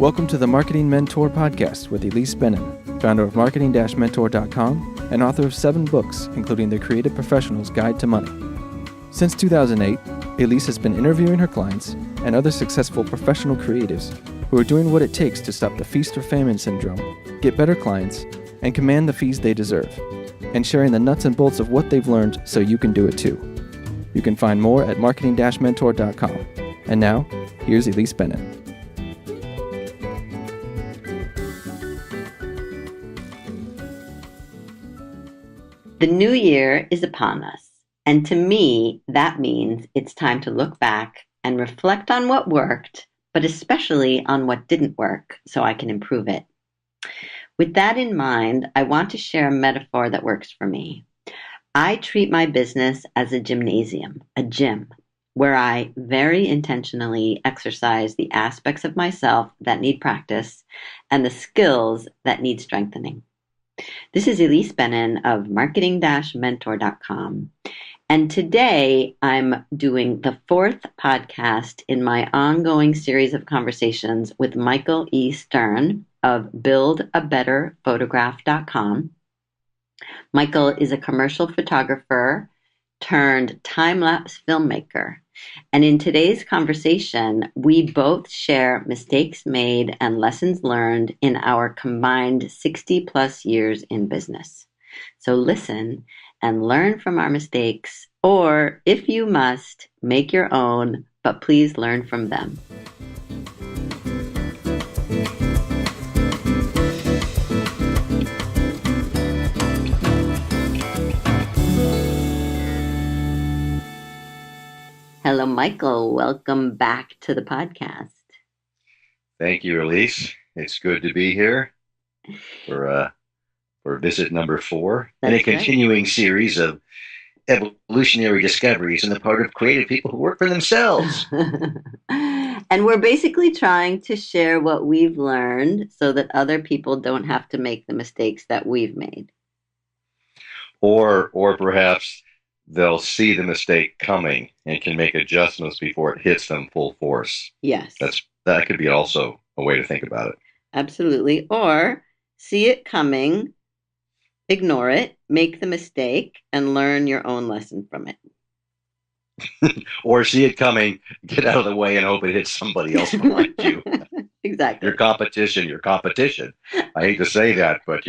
Welcome to the Marketing Mentor Podcast with Ilise Benun, founder of marketing-mentor.com and author of 7 books, including The Creative Professional's Guide to Money. Since 2008, Ilise has been interviewing her clients and other successful professional creatives who are doing what it takes to stop the feast or famine syndrome, get better clients, and command the fees they deserve, and sharing the nuts and bolts of what they've learned so you can do it too. You can find more at marketing-mentor.com. And now, here's Ilise Benun. The new year is upon us, and to me, that means it's time to look back and reflect on what worked, but especially on what didn't work so I can improve it. With that in mind, I want to share a metaphor that works for me. I treat my business as a gymnasium, a gym, where I very intentionally exercise the aspects of myself that need practice and the skills that need strengthening. This is Ilise Benun of marketing-mentor.com. And today I'm doing the 4th podcast in my ongoing series of conversations with Michael E. Stern of buildabetterphotograph.com. Michael is a commercial photographer turned time-lapse filmmaker. And in today's conversation, we both share mistakes made and lessons learned in our combined 60 plus years in business. So listen and learn from our mistakes, or if you must, make your own, but please learn from them. Hello, Michael. Welcome back to the podcast. Thank you, Ilise. It's good to be here for visit number 4 in a continuing series of evolutionary discoveries on the part of creative people who work for themselves. And we're basically trying to share what we've learned so that other people don't have to make the mistakes that we've made. Or perhaps they'll see the mistake coming and can make adjustments before it hits them full force. Yes. That could be also a way to think about it. Absolutely. Or see it coming, ignore it, make the mistake, and learn your own lesson from it. Or see it coming, get out of the way, and hope it hits somebody else behind you. Exactly. Your competition. I hate to say that, but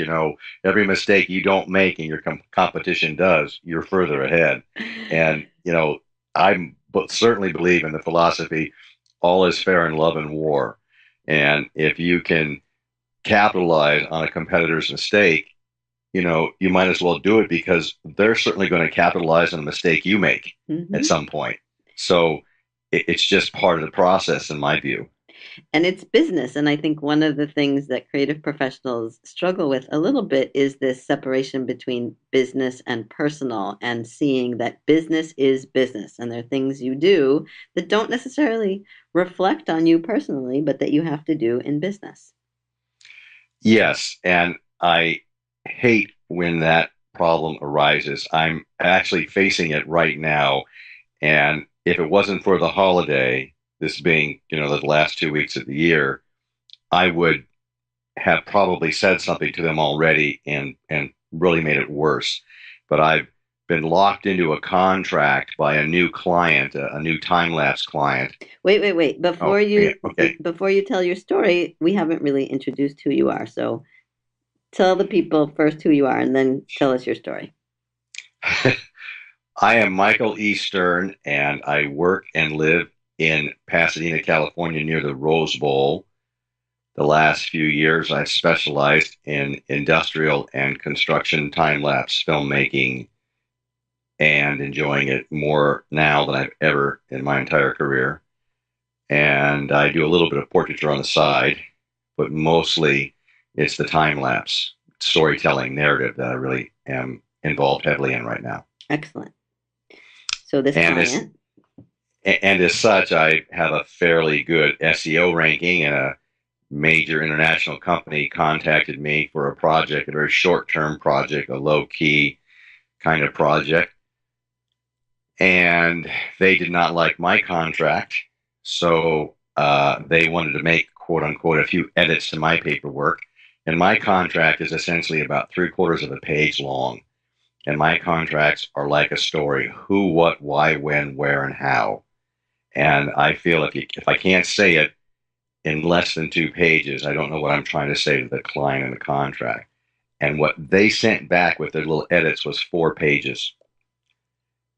every mistake you don't make and your competition does, you're further ahead. And I certainly believe in the philosophy, all is fair in love and war. And if you can capitalize on a competitor's mistake, you might as well do it, because they're certainly going to capitalize on a mistake you make at some point. So it's just part of the process, in my view. And it's business. And I think one of the things that creative professionals struggle with a little bit is this separation between business and personal, and seeing that business is business. And there are things you do that don't necessarily reflect on you personally, but that you have to do in business. Yes. And I hate when that problem arises. I'm actually facing it right now. And if it wasn't for the holiday, this being, the last 2 weeks of the year, I would have probably said something to them already and really made it worse. But I've been locked into a contract by a new client, a new time-lapse client. Wait. Before you tell your story, we haven't really introduced who you are. So tell the people first who you are, and then tell us your story. I am Michael E. Stern, and I work and live in Pasadena, California, near the Rose Bowl. The last few years, I've specialized in industrial and construction time-lapse filmmaking, and enjoying it more now than I've ever in my entire career. And I do a little bit of portraiture on the side, but mostly it's the time-lapse storytelling narrative that I really am involved heavily in right now. Excellent. So this client... And as such, I have a fairly good SEO ranking, and a major international company contacted me for a project, a very short-term project, a low-key kind of project. And they did not like my contract, so they wanted to make quote unquote, a few edits to my paperwork. And my contract is essentially about 3/4 of a page long. And my contracts are like a story: who, what, why, when, where, and how. And I feel if I can't say it in less than 2 pages, I don't know what I'm trying to say to the client in the contract. And what they sent back with their little edits was 4 pages.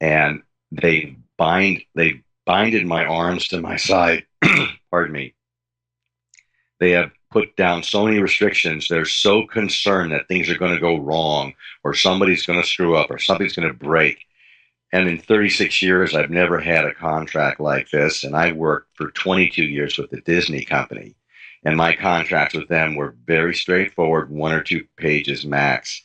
And they binded my arms to my side. Pardon me. They have put down so many restrictions. They're so concerned that things are going to go wrong, or somebody's going to screw up, or something's going to break. And in 36 years, I've never had a contract like this. And I worked for 22 years with the Disney company. And my contracts with them were very straightforward, 1 or 2 pages max.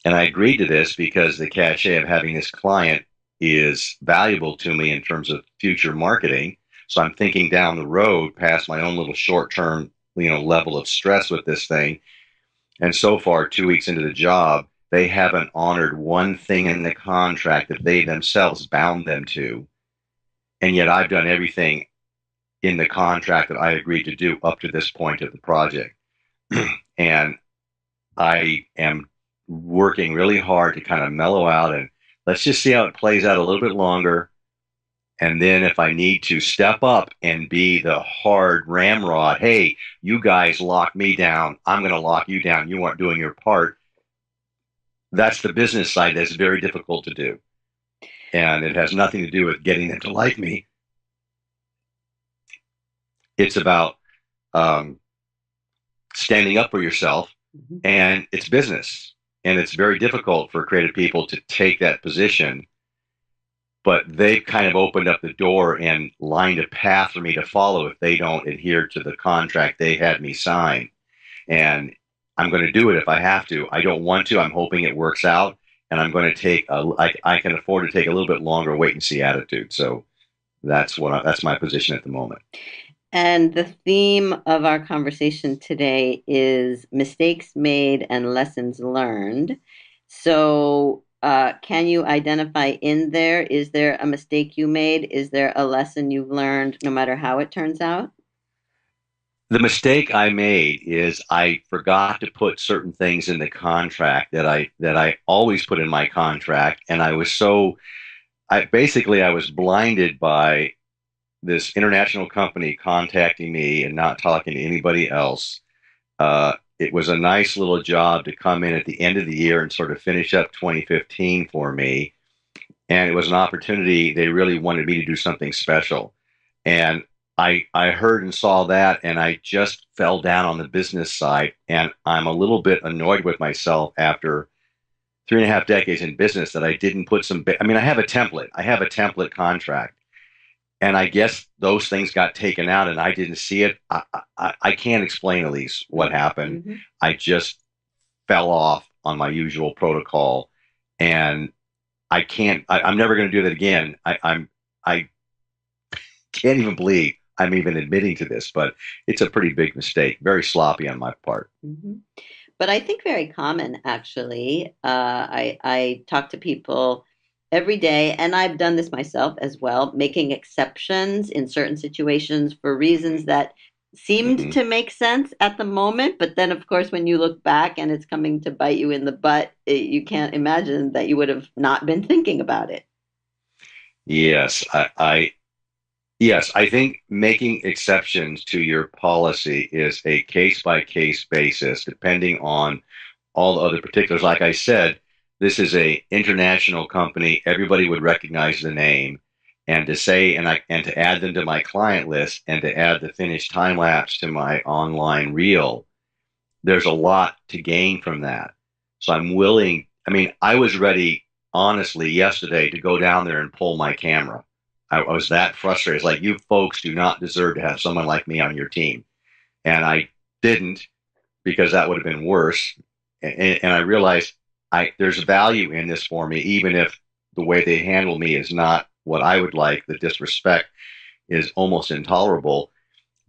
And I agreed to this because the cachet of having this client is valuable to me in terms of future marketing. So I'm thinking down the road past my own little short-term, level of stress with this thing. And so far, 2 weeks into the job, they haven't honored one thing in the contract that they themselves bound them to. And yet I've done everything in the contract that I agreed to do up to this point of the project. And I am working really hard to kind of mellow out, and let's just see how it plays out a little bit longer. And then if I need to step up and be the hard ramrod, hey, you guys lock me down, I'm going to lock you down, you aren't doing your part. That's the business side that's very difficult to do. And it has nothing to do with getting them to like me. It's about standing up for yourself, and it's business. And it's very difficult for creative people to take that position. But they've kind of opened up the door and lined a path for me to follow if they don't adhere to the contract they had me sign. And I'm going to do it if I have to. I don't want to. I'm hoping it works out. And I'm going to take I can afford to take a little bit longer wait and see attitude. So that's my position at the moment. And the theme of our conversation today is mistakes made and lessons learned. So can you identify in there, is there a mistake you made? Is there a lesson you've learned no matter how it turns out? The mistake I made is I forgot to put certain things in the contract that I always put in my contract. And I was I was blinded by this international company contacting me and not talking to anybody else. It was a nice little job to come in at the end of the year and sort of finish up 2015 for me. And it was an opportunity. They really wanted me to do something special. And I heard and saw that, and I just fell down on the business side. And I'm a little bit annoyed with myself after 3.5 decades in business that I didn't put I have a template. I have a template contract. And I guess those things got taken out and I didn't see it. I can't explain, Ilise, what happened. Mm-hmm. I just fell off on my usual protocol, and I'm never going to do that again. I can't even believe I'm even admitting to this, but it's a pretty big mistake. Very sloppy on my part. Mm-hmm. But I think very common, actually. I talk to people every day, and I've done this myself as well, making exceptions in certain situations for reasons that seemed to make sense at the moment. But then, of course, when you look back and it's coming to bite you in the butt, you can't imagine that you would have not been thinking about it. Yes, yes, I think making exceptions to your policy is a case-by-case basis, depending on all the other particulars. Like I said, this is a international company. Everybody would recognize the name. And to say and to add them to my client list and to add the finished time lapse to my online reel, there's a lot to gain from that. So I'm willing. I was ready, honestly, yesterday to go down there and pull my camera. I was that frustrated. It's like, you folks do not deserve to have someone like me on your team. And I didn't, because that would have been worse. And I realized there's value in this for me, even if the way they handle me is not what I would like. The disrespect is almost intolerable,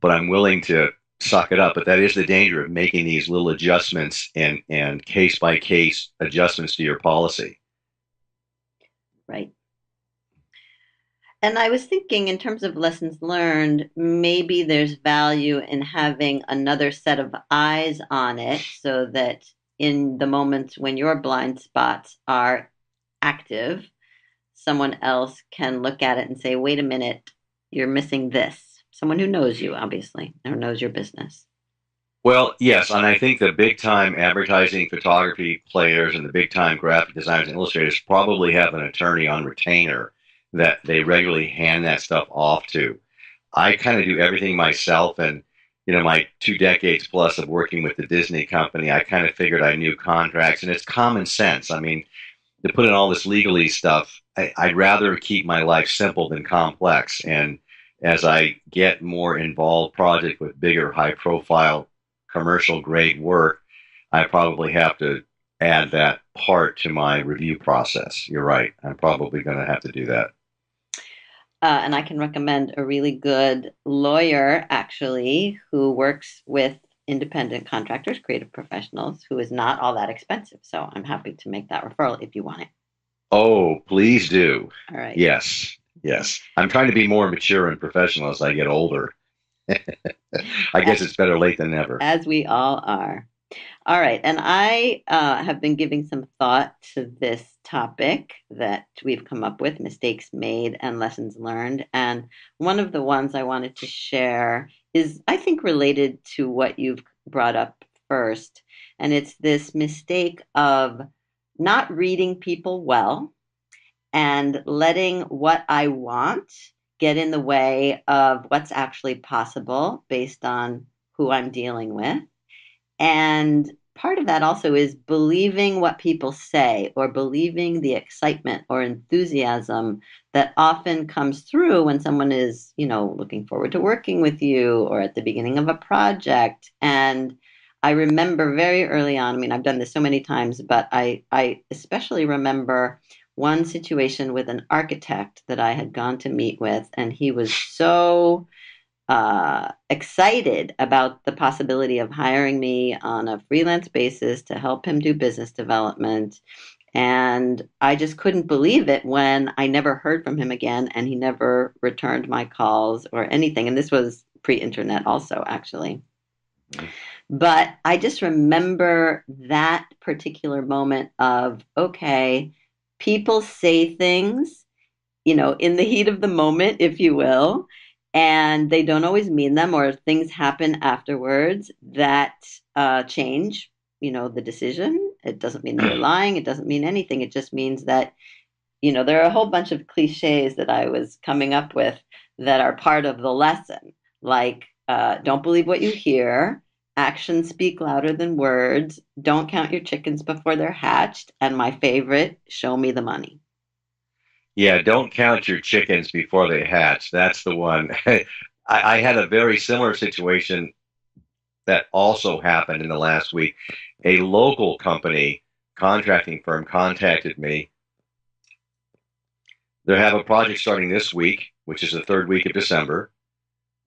but I'm willing to suck it up. But that is the danger of making these little adjustments and case by case adjustments to your policy. Right. And I was thinking, in terms of lessons learned, maybe there's value in having another set of eyes on it so that in the moments when your blind spots are active, someone else can look at it and say, wait a minute, you're missing this. Someone who knows you, obviously, or knows your business. Well, yes, and I think the big time advertising photography players and the big time graphic designers and illustrators probably have an attorney on retainer that they regularly hand that stuff off to. I kind of do everything myself, and my 2 decades plus of working with the Disney company, I kind of figured I knew contracts, and it's common sense. I mean, to put in all this legally stuff, I'd rather keep my life simple than complex. And as I get more involved project with bigger, high profile commercial grade work, I probably have to add that part to my review process. You're right. I'm probably going to have to do that. And I can recommend a really good lawyer, actually, who works with independent contractors, creative professionals, who is not all that expensive. So I'm happy to make that referral if you want it. Oh, please do. All right. Yes. Yes. I'm trying to be more mature and professional as I get older. I guess it's better late than never. As we all are. All right. And I have been giving some thought to this topic that we've come up with, mistakes made and lessons learned. And one of the ones I wanted to share is, I think, related to what you've brought up first. And it's this mistake of not reading people well and letting what I want get in the way of what's actually possible based on who I'm dealing with. And part of that also is believing what people say or believing the excitement or enthusiasm that often comes through when someone is, looking forward to working with you or at the beginning of a project. And I remember very early on, I mean, I've done this so many times, but I especially remember one situation with an architect that I had gone to meet with, and he was so excited about the possibility of hiring me on a freelance basis to help him do business development. And I just couldn't believe it when I never heard from him again and he never returned my calls or anything. And this was pre-internet also, actually. But I just remember that particular moment of, okay, people say things, in the heat of the moment, if you will, and they don't always mean them, or things happen afterwards that change, the decision. It doesn't mean they're lying. It doesn't mean anything. It just means that, there are a whole bunch of cliches that I was coming up with that are part of the lesson, like don't believe what you hear. Actions speak louder than words. Don't count your chickens before they're hatched. And my favorite, show me the money. Yeah, don't count your chickens before they hatch. That's the one. I had a very similar situation that also happened in the last week. A local company, contracting firm, contacted me. They have a project starting this week, which is the third week of December.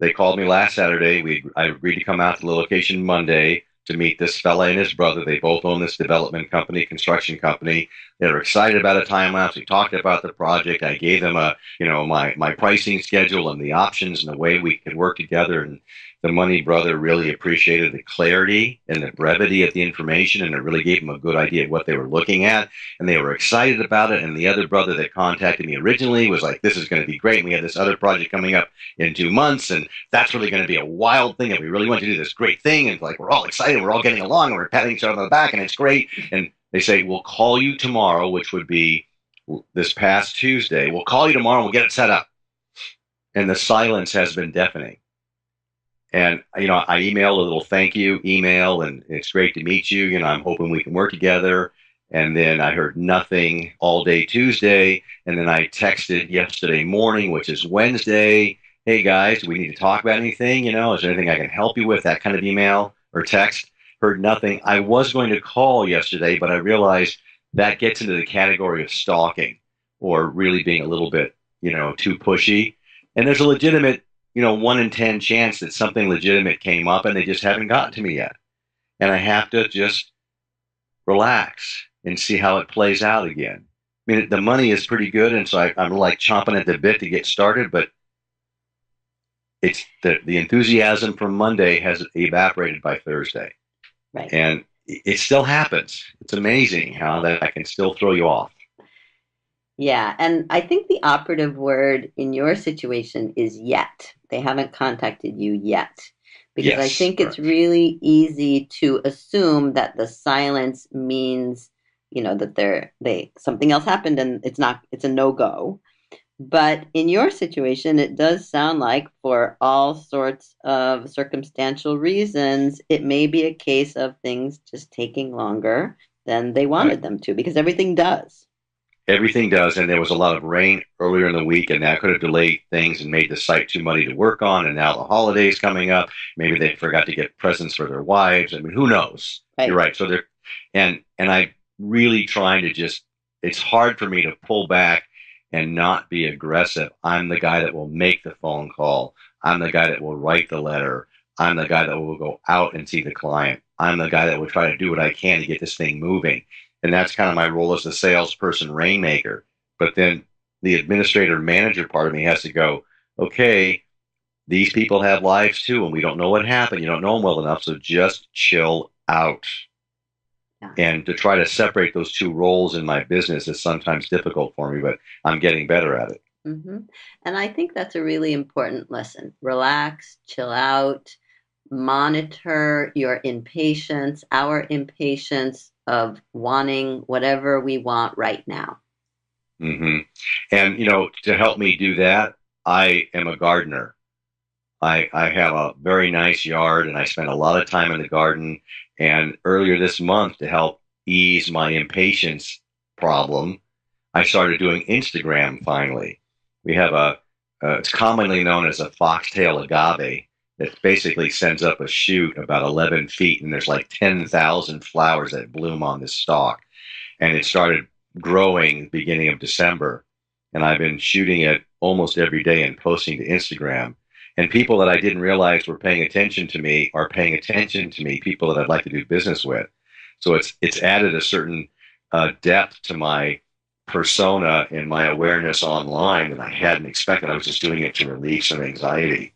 They called me last Saturday. I agreed to come out to the location Monday to meet this fella and his brother. They both own this development company, construction company. They were excited about a time lapse. We talked about the project. I gave them my pricing schedule and the options and the way we could work together. And the money brother really appreciated the clarity and the brevity of the information, and it really gave them a good idea of what they were looking at. And they were excited about it. And the other brother that contacted me originally was like, this is going to be great. And we have this other project coming up in 2 months, and that's really going to be a wild thing. And we really want to do this great thing. And like, we're all excited. We're all getting along. And we're patting each other on the back, and it's great. And they say, we'll call you tomorrow, which would be this past Tuesday. We'll call you tomorrow and we'll get it set up. And the silence has been deafening. And, I emailed a little thank you email, and it's great to meet you. I'm hoping we can work together. And then I heard nothing all day Tuesday. And then I texted yesterday morning, which is Wednesday. Hey, guys, do we need to talk about anything? Is there anything I can help you with? That kind of email or text. Heard nothing. I was going to call yesterday, but I realized that gets into the category of stalking or really being a little bit, too pushy. And there's a legitimate 1 in 10 chance that something legitimate came up and they just haven't gotten to me yet. And I have to just relax and see how it plays out again. mean, the money is pretty good, and so I'm like chomping at the bit to get started. But it's the enthusiasm from Monday has evaporated by Thursday, Right. and it still happens. It's amazing how that can still throw you off. Yeah, and I think the operative word in your situation is yet. They haven't contacted you yet. Because I Yes, think it's correct. really easy to assume that the silence means, that they something else happened and it's a no-go. But in your situation, it does sound like for all sorts of circumstantial reasons, it may be a case of things just taking longer than they Right. wanted them to, because everything does. Everything does, and there was a lot of rain earlier in the week, and that could have delayed things and made the site too muddy to work on. And now the holidays coming up, maybe they forgot to get presents for their wives. I mean, who knows? You're Right. right. So they're and I'm really trying to just. It's hard for me to pull back and not be aggressive. I'm the guy that will make the phone call. I'm the guy that will write the letter. I'm the guy that will go out and see the client. I'm the guy that will try to do what I can to get this thing moving. And that's kind of my role as the salesperson rainmaker. But then the administrator manager part of me has to go, okay, these people have lives too, and we don't know what happened. You don't know them well enough, so just chill out. Yeah. And to try to separate those two roles in my business is sometimes difficult for me, but I'm getting better at it. hmm And I think that's a really important lesson. Relax, chill out, monitor your impatience, our impatience of wanting whatever we want right now. hmm And, to help me do that, I am a gardener. I have a very nice yard and I spend a lot of time in the garden. And earlier this month, to help ease my impatience problem, I started doing Instagram finally. We have it's commonly known as a foxtail agave that basically sends up a shoot about 11 feet and there's like 10,000 flowers that bloom on this stalk. And it started growing beginning of December. And I've been shooting it almost every day and posting to Instagram. And people that I didn't realize were paying attention to me are paying attention to me, people that I'd like to do business with. So it's added a certain depth to my persona and my awareness online that I hadn't expected. I was just doing it to relieve some anxiety.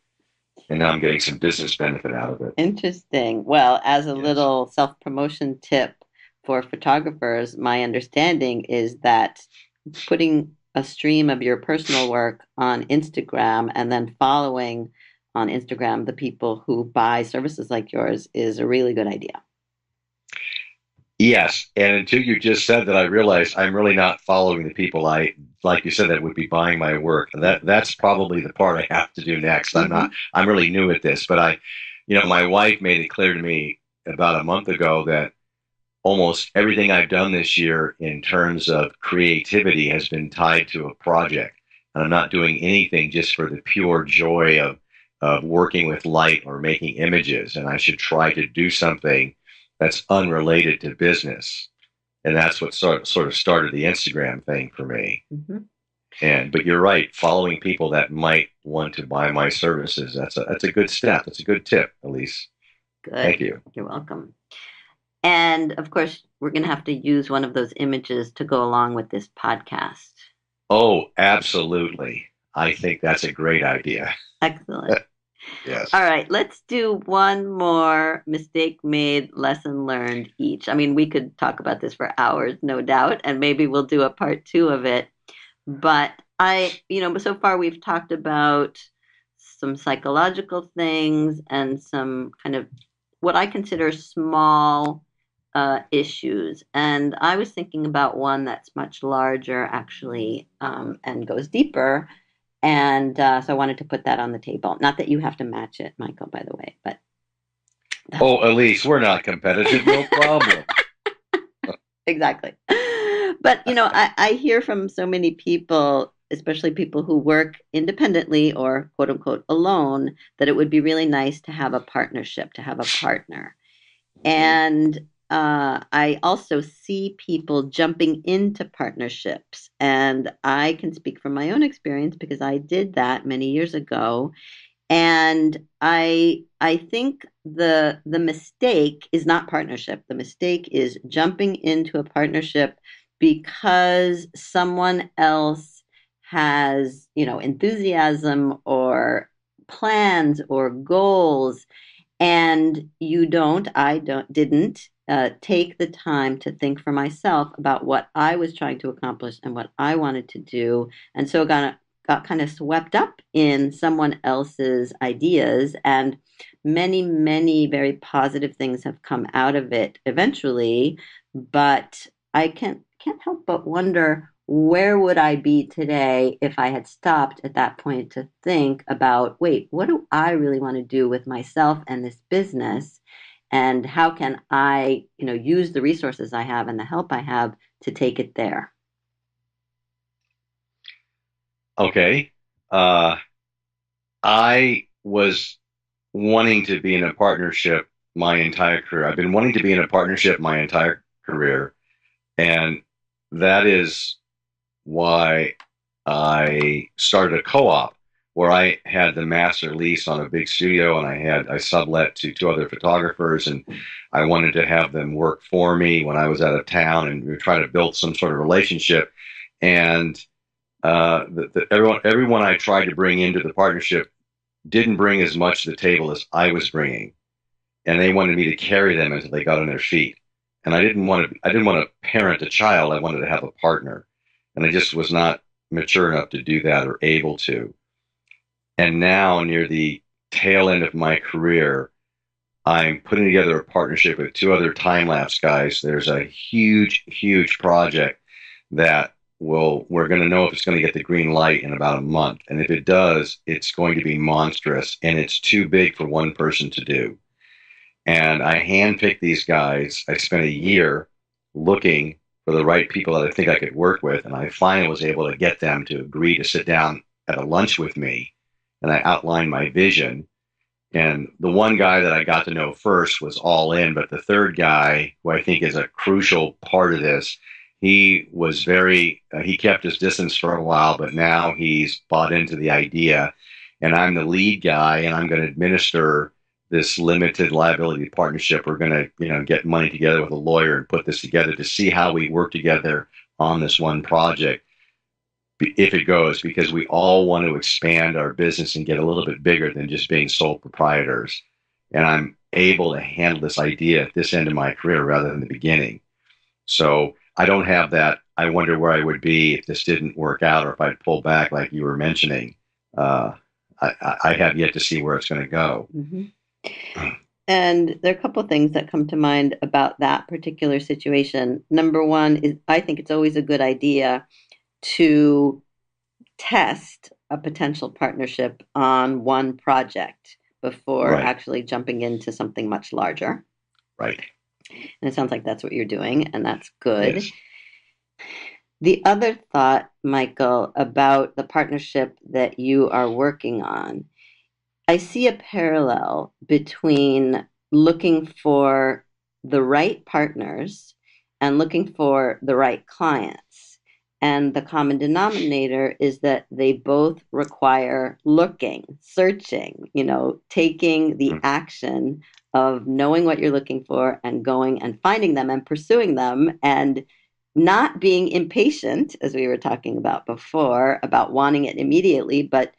And now I'm getting some business benefit out of it. Interesting. Well, as a Yes. little self promotion tip for photographers, my understanding is that putting a stream of your personal work on Instagram and then following on Instagram the people who buy services like yours is a really good idea. Yes, and until you just said that, I realized I'm really not following the people like you said, that would be buying my work. And that's probably the part I have to do next. I'm hmm not, I'm really new at this, but my wife made it clear to me about a month ago that almost everything I've done this year in terms of creativity has been tied to a project. And I'm not doing anything just for the pure joy of working with light or making images. And I should try to do something that's unrelated to business. And that's what sort of started the Instagram thing for me. hmm But you're right, following people that might want to buy my services, that's a good step. That's a good tip, Elise. Thank Good. you. You're welcome. And of course, we're going to have to use one of those images to go along with this podcast. Oh, absolutely. I think that's a great idea. Excellent. All Yes. right, let's do one more mistake made, lesson learned each. I mean, we could talk about this for hours, no doubt, and maybe we'll do a part two of it. But so far we've talked about some psychological things and some kind of what I consider small issues. And I was thinking about one that's much larger, actually, and goes deeper. And so I wanted to put that on the table. Not that you have to match it, Michael, by the way, but that's Oh, Elise, we're not competitive. No problem. exactly. But I hear from so many people, especially people who work independently or quote unquote alone, that it would be really nice to have a partnership, to have a partner. Mhm. And I also see people jumping into partnerships. And I can speak from my own experience because I did that many years ago. And I think the mistake is not partnership. The mistake is jumping into a partnership because someone else has, enthusiasm or plans or goals, and I didn't take the time to think for myself about what I was trying to accomplish and what I wanted to do. And so got kind of swept up in someone else's ideas. And many, many very positive things have come out of it eventually. But I can't help but wonder, where would I be today if I had stopped at that point to think about, wait, what do I really want to do with myself and this business? And how can I, use the resources I have and the help I have to take it there? Okay. Uh, I was wanting to be in a partnership my entire career. I've been wanting to be in a partnership my entire career. And that is why I started a co-op where I had the master lease on a big studio, and I sublet to two other photographers, and I wanted to have them work for me when I was out of town, and we were trying to build some sort of relationship. And everyone I tried to bring into the partnership didn't bring as much to the table as I was bringing, and they wanted me to carry them until they got on their feet. And I didn't want to parent a child. I wanted to have a partner, and I just was not mature enough to do that or able to. And now, near the tail end of my career, I'm putting together a partnership with two other time lapse guys. There's a huge, huge project that we're going to know if it's going to get the green light in about a month. And if it does, it's going to be monstrous, and it's too big for one person to do. And I handpicked these guys. I spent a year looking for the right people that I think I could work with. And I finally was able to get them to agree to sit down at a lunch with me. And I outlined my vision. And the one guy that I got to know first was all in. But the third guy, who I think is a crucial part of this, he kept his distance for a while, but now he's bought into the idea. And I'm the lead guy, and I'm going to administer this limited liability partnership. We're going to, get money together with a lawyer and put this together to see how we work together on this one project, if it goes, because we all want to expand our business and get a little bit bigger than just being sole proprietors. And I'm able to handle this idea at this end of my career rather than the beginning. So I don't have that. I wonder where I would be if this didn't work out, or if I'd pull back, like you were mentioning. I have yet to see where it's going to go. Mm-hmm. And there are a couple of things that come to mind about that particular situation. Number one is, I think it's always a good idea to test a potential partnership on one project before Right. actually jumping into something much larger. Right. And it sounds like that's what you're doing, and that's good. Yes. The other thought, Michael, about the partnership that you are working on, I see a parallel between looking for the right partners and looking for the right clients. And the common denominator is that they both require looking, searching, taking the action of knowing what you're looking for and going and finding them and pursuing them, and not being impatient, as we were talking about before, about wanting it immediately, but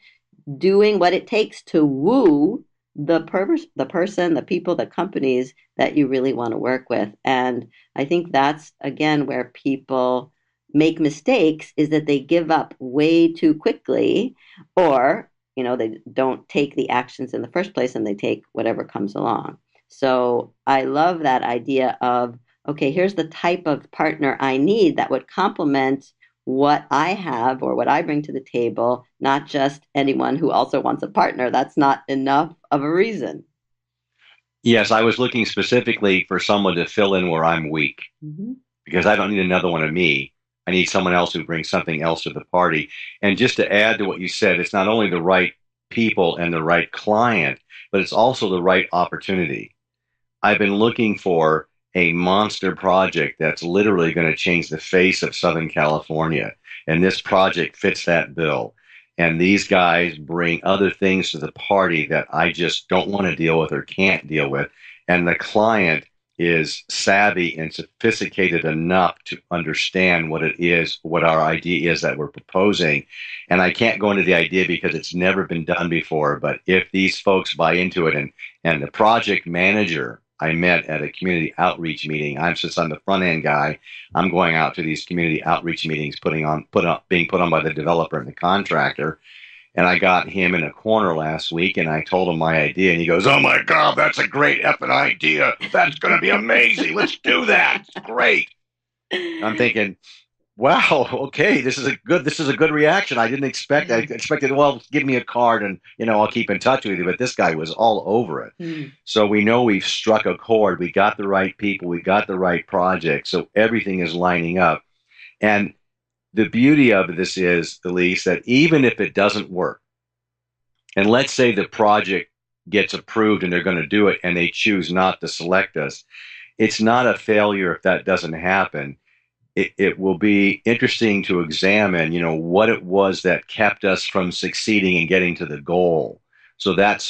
doing what it takes to woo the person, the people, the companies that you really want to work with. And I think that's, again, where people make mistakes, is that they give up way too quickly, or, they don't take the actions in the first place, and they take whatever comes along. So I love that idea of, okay, here's the type of partner I need that would complement what I have or what I bring to the table, not just anyone who also wants a partner. That's not enough of a reason. Yes, I was looking specifically for someone to fill in where I'm weak, Mm-hmm. because I don't need another one of me. I need someone else who brings something else to the party. And just to add to what you said, it's not only the right people and the right client, but it's also the right opportunity. I've been looking for a monster project that's literally going to change the face of Southern California. And this project fits that bill. And these guys bring other things to the party that I just don't want to deal with or can't deal with. And the client is savvy and sophisticated enough to understand what it is, what our idea is that we're proposing. And I can't go into the idea because it's never been done before. But if these folks buy into it, and the project manager I met at a community outreach meeting, since I'm the front end guy, I'm going out to these community outreach meetings, being put on by the developer and the contractor. And I got him in a corner last week and I told him my idea. And he goes, "Oh my God, that's a great effing idea. That's going to be amazing. Let's do that. It's great." I'm thinking, wow, okay, this is a good reaction. I didn't expect, I expected, well, give me a card and, I'll keep in touch with you. But this guy was all over it. Mm. So we know we've struck a chord. We got the right people. We got the right project. So everything is lining up. And the beauty of this is, Ilise, that even if it doesn't work, and let's say the project gets approved and they're going to do it and they choose not to select us, it's not a failure if that doesn't happen. It will be interesting to examine, what it was that kept us from succeeding and getting to the goal. So that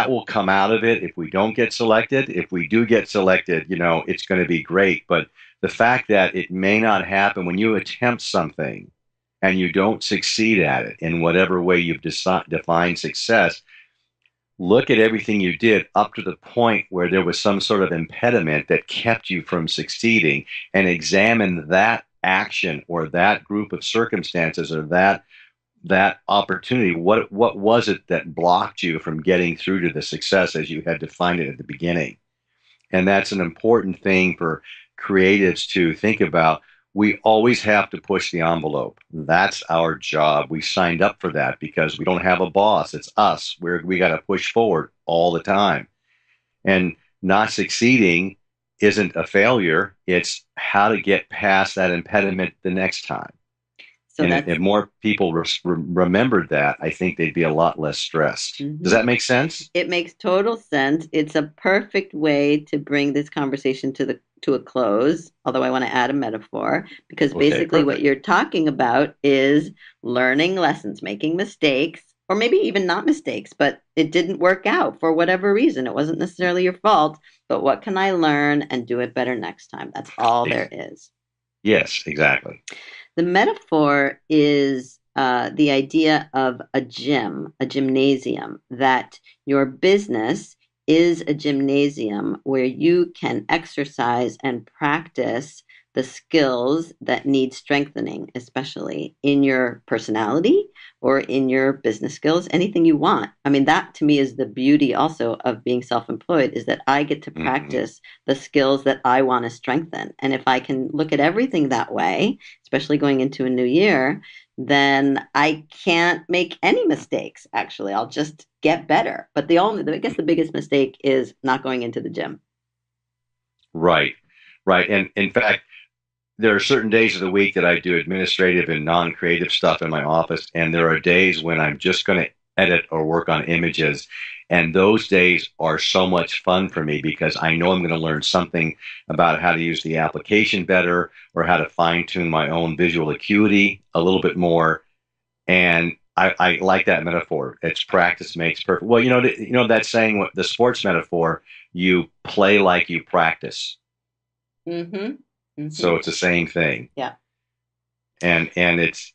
will come out of it if we don't get selected. If we do get selected, it's going to be great. But the fact that it may not happen when you attempt something and you don't succeed at it in whatever way you've defined success, look at everything you did up to the point where there was some sort of impediment that kept you from succeeding, and examine that action or that group of circumstances or that opportunity. What was it that blocked you from getting through to the success as you had defined it at the beginning? And that's an important thing for creatives to think about. We always have to push the envelope. That's our job. We signed up for that because we don't have a boss. It's us. We got to push forward all the time. And not succeeding isn't a failure. It's how to get past that impediment the next time. So and if more people remembered that, I think they'd be a lot less stressed. Mm-hmm. Does that make sense? It makes total sense. It's a perfect way to bring this conversation to a close, although I want to add a metaphor, because basically what you're talking about is learning lessons, making mistakes, or maybe even not mistakes, but it didn't work out for whatever reason. It wasn't necessarily your fault, but what can I learn and do it better next time? That's all there is. Yes, exactly. The metaphor is the idea of a gym, a gymnasium, that your business is a gymnasium where you can exercise and practice the skills that need strengthening, especially in your personality or in your business skills, anything you want. I mean, that to me is the beauty also of being self-employed, is that I get to practice the skills that I want to strengthen. And if I can look at everything that way, especially going into a new year, then I can't make any mistakes, actually. I'll just get better. But I guess the biggest mistake is not going into the gym. Right. And in fact, there are certain days of the week that I do administrative and non-creative stuff in my office, and there are days when I'm just going to edit or work on images, and those days are so much fun for me because I know I'm going to learn something about how to use the application better or how to fine-tune my own visual acuity a little bit more, and I like that metaphor. It's practice makes perfect. Well, you know that saying, what the sports metaphor, you play like you practice. Mm-hmm. Mm-hmm. So it's the same thing. Yeah. And it's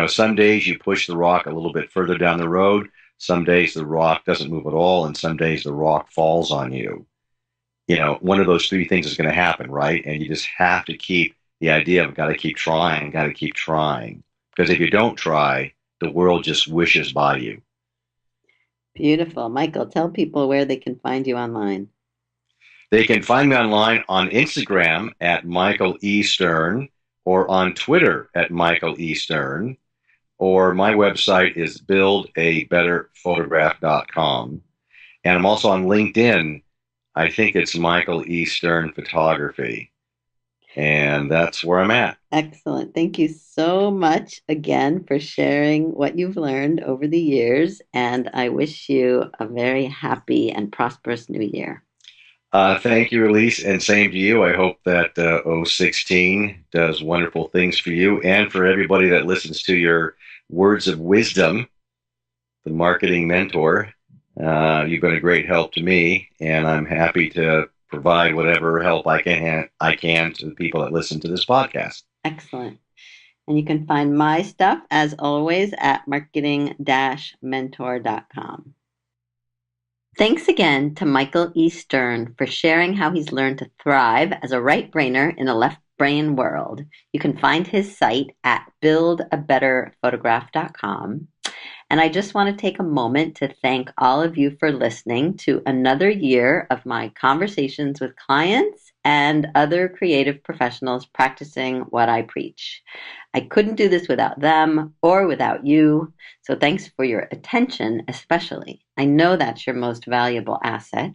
some days you push the rock a little bit further down the road. Some days the rock doesn't move at all, and some days the rock falls on you. One of those three things is going to happen, right? And you just have to keep the idea of got to keep trying. Because if you don't try, the world just wishes by you. Beautiful. Michael, tell people where they can find you online. They can find me online on Instagram at Michael E. Stern, or on Twitter at Michael E. Stern, or my website is buildabetterphotograph.com. And I'm also on LinkedIn. I think it's Michael E. Stern Photography. And that's where I'm at. Excellent. Thank you so much again for sharing what you've learned over the years. And I wish you a very happy and prosperous new year. Thank you, Ilise, and same to you. I hope that 016 does wonderful things for you and for everybody that listens to your words of wisdom, the marketing mentor. You've been a great help to me, and I'm happy to provide whatever help I can to the people that listen to this podcast. Excellent. And you can find my stuff, as always, at marketing-mentor.com. Thanks again to Michael E. Stern for sharing how he's learned to thrive as a right-brainer in a left-brain world. You can find his site at buildabetterphotograph.com. And I just want to take a moment to thank all of you for listening to another year of my conversations with clients and other creative professionals practicing what I preach. I couldn't do this without them or without you, so thanks for your attention especially. I know that's your most valuable asset,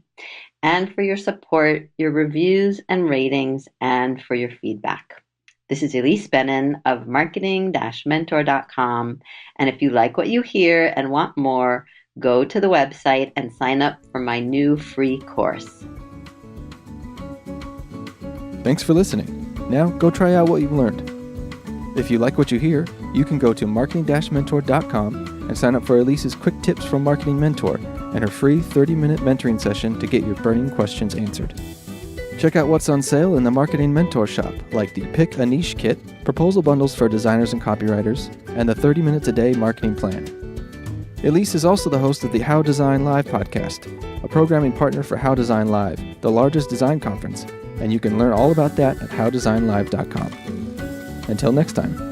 and for your support, your reviews and ratings, and for your feedback. This is Ilise Benun of marketing-mentor.com, and if you like what you hear and want more, go to the website and sign up for my new free course. Thanks for listening. Now go try out what you've learned. If you like what you hear, you can go to marketing-mentor.com and sign up for Ilise's quick tips from Marketing Mentor and her free 30-minute mentoring session to get your burning questions answered. Check out what's on sale in the Marketing Mentor shop, like the Pick a Niche Kit, proposal bundles for designers and copywriters, and the 30 Minutes a Day marketing plan. Ilise is also the host of the How Design Live podcast, a programming partner for How Design Live, the largest design conference, and you can learn all about that at howdesignlive.com. Until next time.